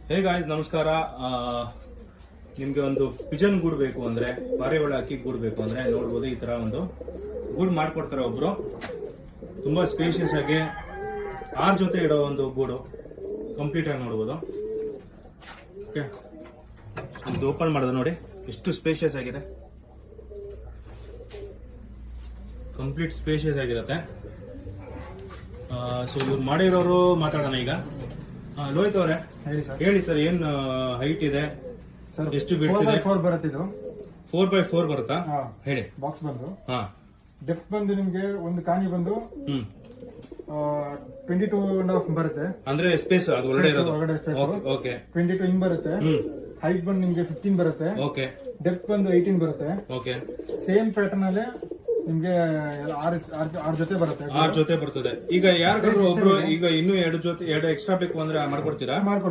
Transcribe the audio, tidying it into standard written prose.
Hey guys ನಮಸ್ಕಾರ. ನಿಮ್ಗೆ ಒಂದು ಪಿಜನ್ ಗೂಡು ಬೇಕು ಅಂದ್ರೆ, ಪಾರಿವಾಳ ಅಕ್ಕಿ ಗೂಡು ಬೇಕು ಅಂದ್ರೆ ನೋಡ್ಬೋದು. ಈ ತರ ಒಂದು ಗೂಡು ಮಾಡ್ಕೊಡ್ತಾರೆ ಒಬ್ರು. ತುಂಬಾ ಸ್ಪೇಷಿಯಸ್ ಆಗಿ 6 ಜೊತೆ ಇಡೋ ಒಂದು ಗೂಡು ಕಂಪ್ಲೀಟ್ ಆಗಿ ನೋಡ್ಬೋದು. ಓಕೆ, ಇದು ಓಪನ್ ಮಾಡೋದು ನೋಡಿ ಎಷ್ಟು ಸ್ಪೇಷಿಯಸ್ ಆಗಿದೆ. ಕಂಪ್ಲೀಟ್ ಸ್ಪೇಷಿಯಸ್ ಆಗಿರುತ್ತೆ. ಸೊ ಇವ್ರು ಮಾಡಿರೋರು ಮಾತಾಡೋಣ ಈಗ. ಲೋಹಿತ್ ಅವರೇ ಹೇಳಿ ಸರ್, ಏನ್ ಹೈಟ್ ಇದೆ, ಎಷ್ಟು ಬಿಡ್ತಿದೆ? 4x4 ಬರುತ್ತೆ. ಇದು 4x4 ಬರುತ್ತಾ? ಹೇಳಿ. ಬಾಕ್ಸ್ ಬಂದು ಹಾ, ಡೆಪ್ತ್ ಬಂದು ನಿಮ್ಗೆ ಒಂದು ಕಾನಿ ಬಂದು 22.5 ಬರುತ್ತೆ. ಅಂದ್ರೆ ಸ್ಪೇಸ್ ಅದು ಒಳ್ಳೆ ಇರೋದು. ಒಳಗಡೆ ಸ್ಪೇಸ್ ಓಕೆ, 22 ಹಿಂಗ್ ಬರುತ್ತೆ. ಹೈಟ್ ಬಂದು ನಿಮ್ಗೆ 15 ಬರುತ್ತೆ. ಓಕೆ, ಡೆಪ್ತ್ ಬಂದು 18 ಬರುತ್ತೆ. ಓಕೆ. ಸೇಮ್ ಪ್ಯಾಟರ್ನ್ ಅಲ್ಲೇ ನಿಮ್ಗೆ 6 ಜೊತೆ ಬರುತ್ತೆ. 6 ಜೊತೆ ಬರ್ತದೆ. ಈಗ ಯಾರಿಗಾದ್ರು ಒಬ್ರು ಈಗ ಇನ್ನೂ 2 ಜೊತೆ 2 ಎಕ್ಸ್ಟ್ರಾ ಬೇಕು ಅಂದ್ರೆ ಮಾಡ್ಕೊಡ್ತೀರಾ?